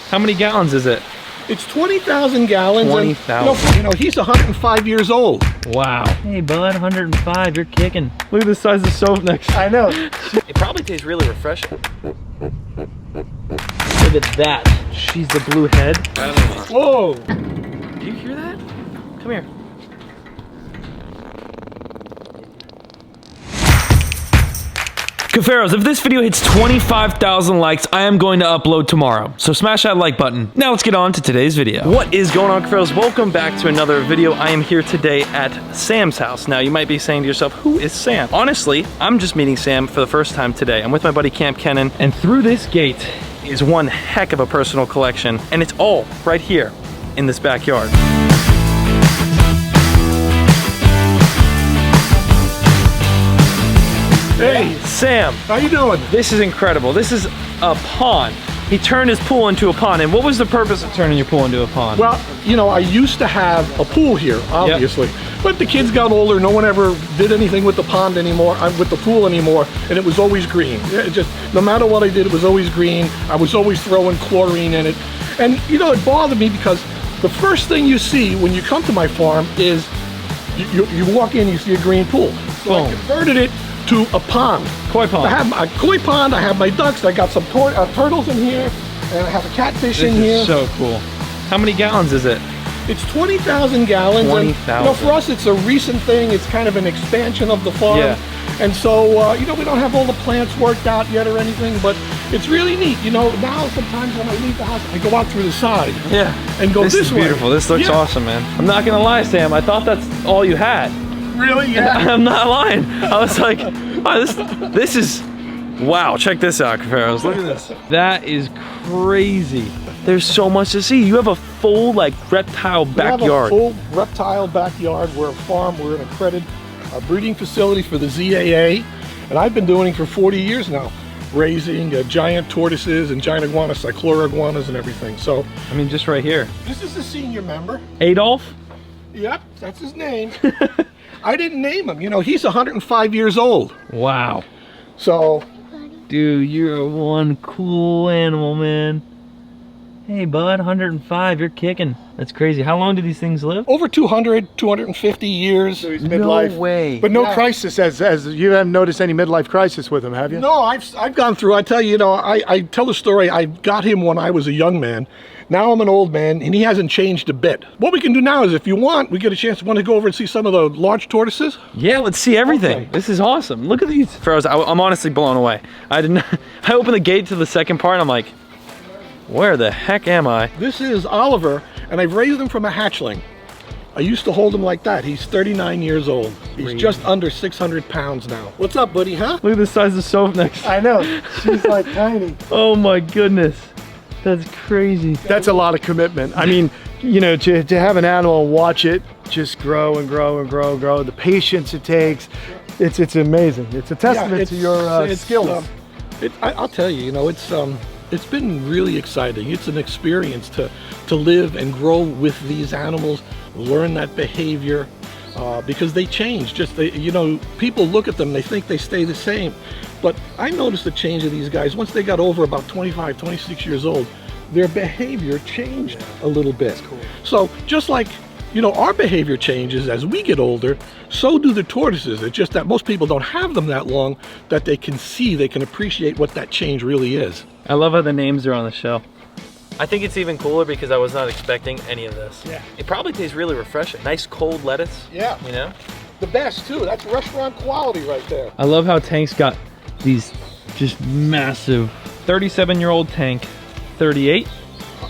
How many gallons is it? It's 20,000 gallons. 20,000. You know, he's 105 years old. Wow. Hey, bud, 105. You're kicking. Look at the size of the soap next. I know. It probably tastes really refreshing. Look at that. She's the blue head. Whoa. Do you hear that? Come here. Cuffaros, if this video hits 25,000 likes, I am going to upload tomorrow. So smash that like button. Now let's get on to today's video. What is going on, Cuffaros? Welcome back to another video. I am here today at Sam's house. Now you might be saying to yourself, who is Sam? Honestly, I'm just meeting Sam for the first time today. I'm with my buddy Camp Kennan, and through this gate is one heck of a personal collection, and it's all right here in this backyard. Hey, Sam. how you doing? This is incredible. This is a pond. He turned his pool into a pond. And what was the purpose of turning your pool into a pond? Well, you know, I used to have a pool here, obviously. Yep. But the kids got older. No one ever did anything with the pond anymore, with the pool anymore. And it was always green. It just, no matter what I did, it was always green. I was always throwing chlorine in it. And, you know, it bothered me because the first thing you see when you come to my farm is you walk in, you see a green pool. So I converted it to a pond. Koi pond. I have a koi pond, I have my ducks, I got some turtles in here, and I have a catfish in here. This is so cool. How many gallons is it? It's 20,000 gallons. 20,000. You know, for us, it's a recent thing. It's kind of an expansion of the farm. Yeah. And so, you know, we don't have all the plants worked out yet or anything, but it's really neat. You know, now sometimes when I leave the house, I go out through the side. Yeah. And go this way. This is beautiful. This looks awesome, man. I'm not gonna lie, Sam. I thought that's all you had. Really? Yeah. I'm not lying. I was like, oh, this is, wow, check this out, Cuffaros. Look at this. That is crazy. There's so much to see. You have a full, like, reptile backyard. We have a full reptile backyard. We're a farm. We're an accredited breeding facility for the ZAA. And I've been doing it for 40 years now, raising giant tortoises and giant iguanas, Cyclura iguanas and everything. So, I mean, just right here. This is a senior member. Adolf? Yep, that's his name. I didn't name him. You know, he's 105 years old. Wow. So, dude, you're one cool animal, man. Hey, bud, 105, you're kicking. That's crazy. How long do these things live? over 200, 250 years. So he's midlife. No way. But no crisis, as you haven't noticed any midlife crisis with him, have you? No, I've gone through. I tell you, you know, I tell the story. I got him when I was a young man. Now I'm an old man, and he hasn't changed a bit. What we can do now is, if you want, we get a chance. Want to go over and see some of the large tortoises? Yeah, let's see everything. Okay. This is awesome. Look at these. I'm honestly blown away. I opened the gate to the second part, and I'm like, where the heck am I? This is Oliver, and I've raised him from a hatchling. I used to hold him like that. He's 39 years old. He's just under 600 pounds now. What's up, buddy, huh? Look at the size of the soap next. I know. She's like tiny. Oh my goodness. That's crazy. That's a lot of commitment. I mean, you know, to have an animal and watch it just grow and grow and grow and grow, the patience it takes, it's amazing. It's a testament to your skills. I'll tell you, you know, it's been really exciting. It's an experience to live and grow with these animals, learn that behavior, because they change. You know, people look at them, they think they stay the same. But I noticed the change of these guys. Once they got over about 25, 26 years old, their behavior changed a little bit. Cool. So just like, you know, our behavior changes as we get older, so do the tortoises. It's just that most people don't have them that long that they can see, they can appreciate what that change really is. I love how the names are on the shell. I think it's even cooler because I was not expecting any of this. Yeah. It probably tastes really refreshing. Nice cold lettuce. Yeah. You know? The best too. That's restaurant quality right there. I love how Tank's got these just massive 37-year-old Tank, 38.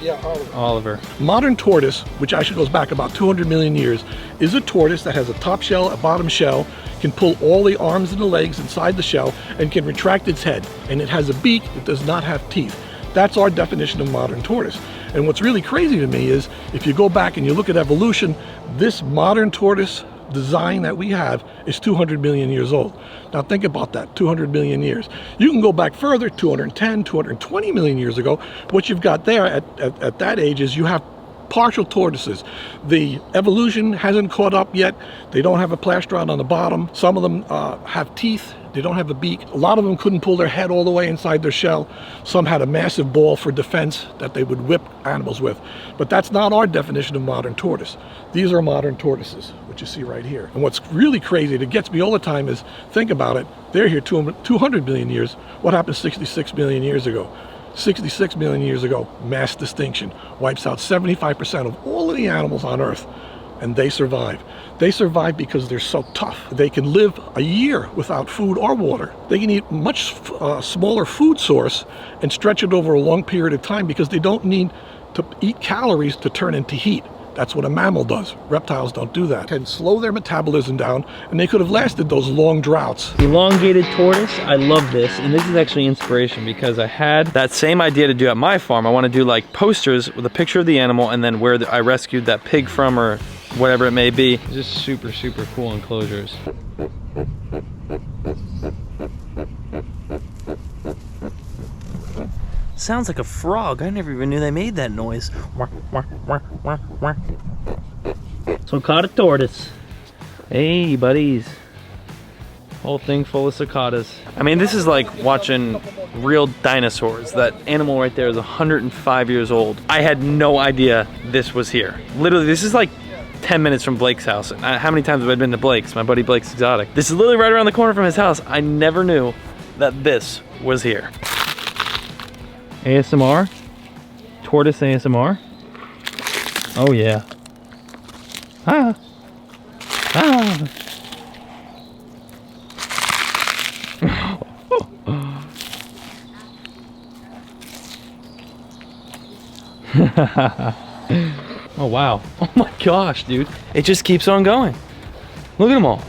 Yeah, Oliver. Modern tortoise, which actually goes back about 200 million years, is a tortoise that has a top shell, a bottom shell, can pull all the arms and the legs inside the shell, and can retract its head. And it has a beak, it does not have teeth. That's our definition of modern tortoise. And what's really crazy to me is, if you go back and you look at evolution, this modern tortoise design that we have is 200 million years old. Now think about that, 200 million years. You can go back further, 210, 220 million years ago. What you've got there at that age is you have partial tortoises. The evolution hasn't caught up yet. They don't have a plastron on the bottom. Some of them have teeth. They don't have a beak. A lot of them couldn't pull their head all the way inside their shell. Some had a massive ball for defense that they would whip animals with. But that's not our definition of modern tortoise. These are modern tortoises, which you see right here. And what's really crazy, that gets me all the time, is think about it. They're here 200 million years. What happened 66 million years ago? 66 million years ago, mass extinction wipes out 75% of all of the animals on Earth, and they survive. They survive because they're so tough. They can live a year without food or water. They can eat much smaller food source and stretch it over a long period of time because they don't need to eat calories to turn into heat. That's what a mammal does. Reptiles don't do that. Can slow their metabolism down, and they could have lasted those long droughts. Elongated tortoise, I love this, and this is actually inspiration because I had that same idea to do at my farm. I want to do like posters with a picture of the animal and then where I rescued that pig from or whatever it may be. Just super, super cool enclosures. Sounds like a frog. I never even knew they made that noise. So caught a tortoise. Hey, buddies. Whole thing full of cicadas. I mean, this is like watching real dinosaurs. That animal right there is 105 years old. I had no idea this was here. Literally, this is like 10 minutes from Blake's house. How many times have I been to Blake's? My buddy Blake's Exotic. This is literally right around the corner from his house. I never knew that this was here. ASMR? Tortoise ASMR? Oh yeah. Ah. Ah. Oh wow. Oh my gosh, dude. It just keeps on going. Look at them all.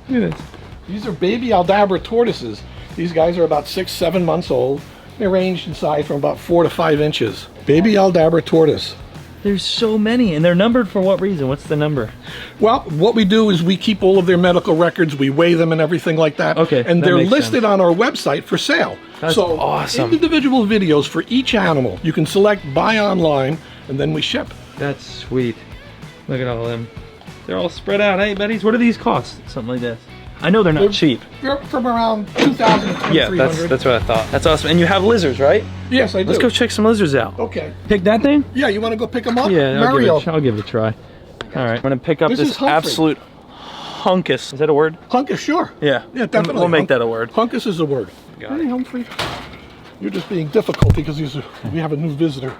Look at this. These are baby Aldabra tortoises. These guys are about 6-7 months old. They range in size from about 4 to 5 inches. Baby Aldabra tortoise. There's so many, and they're numbered for what reason? What's the number? Well, what we do is we keep all of their medical records, we weigh them and everything like that. Okay, and that they're makes listed sense. on our website for sale. That's so awesome. Individual videos for each animal. You can select buy online, and then we ship. That's sweet. Look at all of them. They're all spread out. Hey, buddies, what do these cost? Something like this. I know they're not cheap. They're from around 2,000 to 2,300. Yeah, that's what I thought. That's awesome. And you have lizards, right? Yes, I do. Let's go check some lizards out. Okay. Pick that thing? Yeah, you want to go pick them up? Yeah, Mario. I'll give it a try. All right, I'm gonna pick up This this is Humphrey. absolute hunkus. Is that a word? Hunkus, sure. Yeah. Yeah, definitely. We'll make that a word. Hunkus is a word. Got Hey, it. Humphrey. You're just being difficult because we have a new visitor.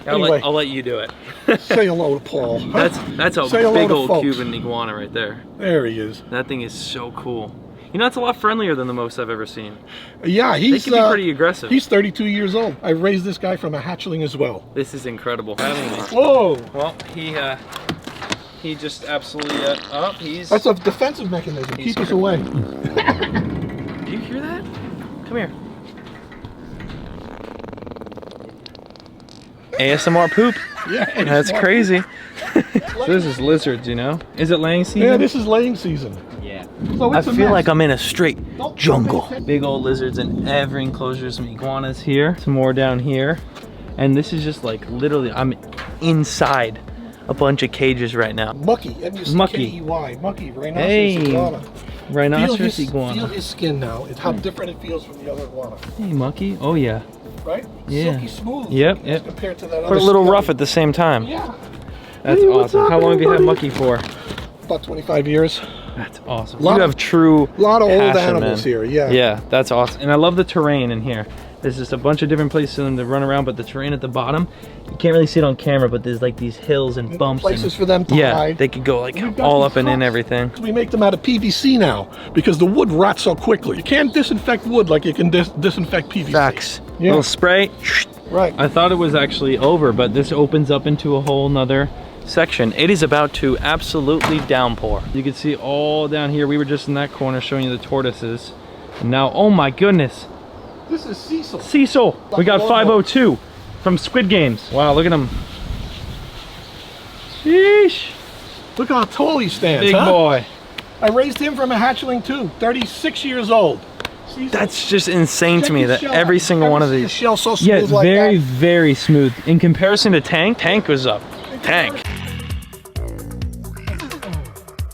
Anyway, I'll let you do it. say hello to Paul. That's a Say hello big to old folks. Cuban iguana right there. There he is. That thing is so cool. You know, it's a lot friendlier than the most I've ever seen. Yeah, They can be pretty aggressive. He's 32 years old. I raised this guy from a hatchling as well. This is incredible. Whoa! Well, he just absolutely, he's... That's a defensive mechanism. Keep us away. Do you hear that? Come here. ASMR poop. Yeah, That's crazy. So this is lizards, you know? Is it laying season? Yeah, this is laying season. Yeah. So I it's a feel mess. like I'm in a straight Don't jungle. make Big old lizards in every enclosure. Some iguanas here, some more down here. And this is just like literally, I'm inside a bunch of cages right now. Mucky, M-U-C-K-E-Y. Mucky, rhinoceros Hey. iguana. Rhinoceros iguana. Feel his skin now. It's how different it feels from the other iguana. Hey, Mucky. Oh yeah. Right? Yeah. Silky smooth. Yep, as yep. compared to that But other a little skin. rough at the same time. Yeah. That's Hey, what's awesome. up, How long have you had everybody? Mucky for? About 25 years. That's awesome. Lot You of- have true lot of old passion, animals man. here, yeah. Yeah, that's awesome. And I love the terrain in here. There's just a bunch of different places for them to run around, but the terrain at the bottom, you can't really see it on camera, but there's like these hills and bumps. Places and, for them to yeah, hide. they could go like We've got all these up and in trucks. everything. We make them out of PVC now because the wood rots so quickly. You can't disinfect wood like you can disinfect PVC. Facts. Yeah. Little spray. Right. I thought it was actually over, but this opens up into a whole nother section. It is about to absolutely downpour. You can see all down here. We were just in that corner showing you the tortoises. And now, oh my goodness. This is Cecil. Cecil. We got Like 502 from Squid Games. Wow, look at him. Sheesh. Look how tall he stands, Big huh? boy. I raised him from a hatchling too, 36 years old. Cecil. That's just insane Check to me his that shell every out. single Ever one of see these. his shell so Yeah, smooth like very, that? very smooth. In comparison to Tank was a tank.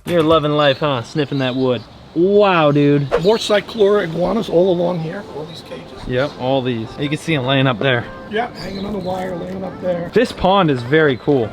You're loving life, huh? Sniffing that wood. Wow, dude. More Cyclura iguanas all along here. All these cages. Yep, all these. You can see them laying up there. Yeah, hanging on the wire, laying up there. This pond is very cool.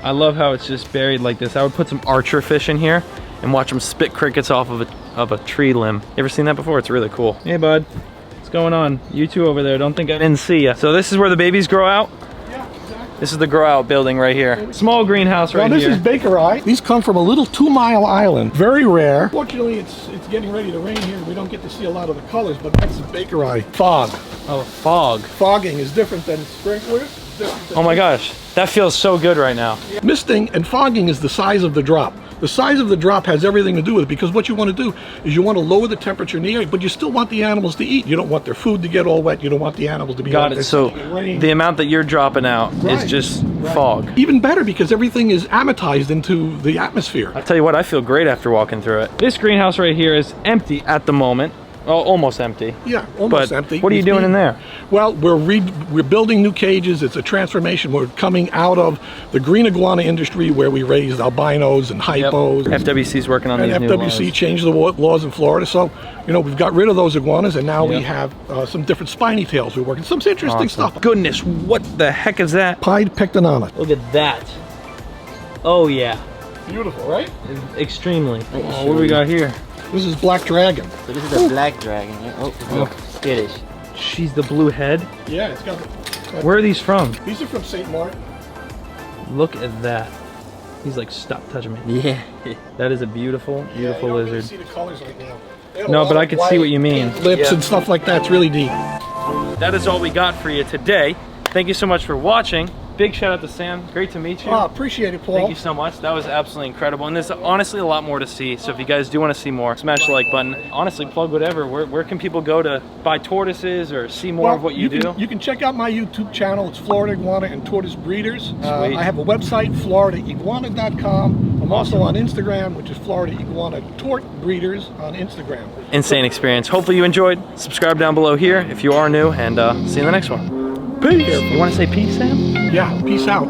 I love how it's just buried like this. I would put some archer fish in here and watch them spit crickets off of a tree limb. You ever seen that before? It's really cool. Hey, bud. What's going on? You two over there. Don't think I didn't see you. So this is where the babies grow out? Yeah, exactly. This is the grow out building right here. Small greenhouse right Well, this here. is Baker Eye. These come from a little 2-mile island. Very rare. Fortunately, it's getting ready to rain here. We don't get to see a lot of the colors, but that's the Baker Eye. Fog. Oh, fog. Fogging is different than sprinklers. It's different than Oh my gosh. That feels so good right now. Misting and fogging is the size of the drop. The size of the drop has everything to do with it, because what you want to do is you want to lower the temperature in the air, but you still want the animals to eat. You don't want their food to get all wet. You don't want the animals to be Got out it. So there in rain. the amount that you're dropping out is Right. just Right. fog. Even better, because everything is amortized into the atmosphere. I'll tell you what, I feel great after walking through it. This greenhouse right here is empty at the moment. Well, almost empty. Yeah, almost But empty. what are you doing in there? Well, we're building new cages. It's a transformation. We're coming out of the green iguana industry, where we raised albinos and hypos. FWC's working on And these new FWC laws. changed the laws in Florida. So, you know, we've got rid of those iguanas, and now we Yep. have some different spiny tails we're working. Some interesting stuff. Goodness, what the heck is that? Pied pectinana. Look at that. Oh yeah, Beautiful, right? extremely. Oh, what do we got here? This is black dragon. So this is a black dragon. Yeah? Oh, no, skittish. She's the blue head. Yeah, it's got. Where are these from? These are from St. Martin. Look at that. He's like, stop touching me. Yeah. That is a beautiful, beautiful Yeah, you don't really lizard. see the colors right now. They have a No, lot but I of can see white what you mean. Lips Yeah. and stuff like that. It's really deep. That is all we got for you today. Thank you so much for watching. Big shout out to Sam. Great to meet you. Oh, appreciate it, Paul. Thank you so much. That was absolutely incredible. And there's honestly a lot more to see. So if you guys do want to see more, smash the like button. Honestly, plug whatever. Where can people go to buy tortoises or see more of what you do? You can check out my YouTube channel. It's Florida Iguana and Tortoise Breeders. Sweet. I have a website, floridaiguana.com. I'm also on Instagram, which is Florida Iguana Tort Breeders on Instagram. Insane experience. Hopefully you enjoyed. Subscribe down below here if you are new, and see you in the next one. Peace. You want to say peace, Sam? Yeah, peace out.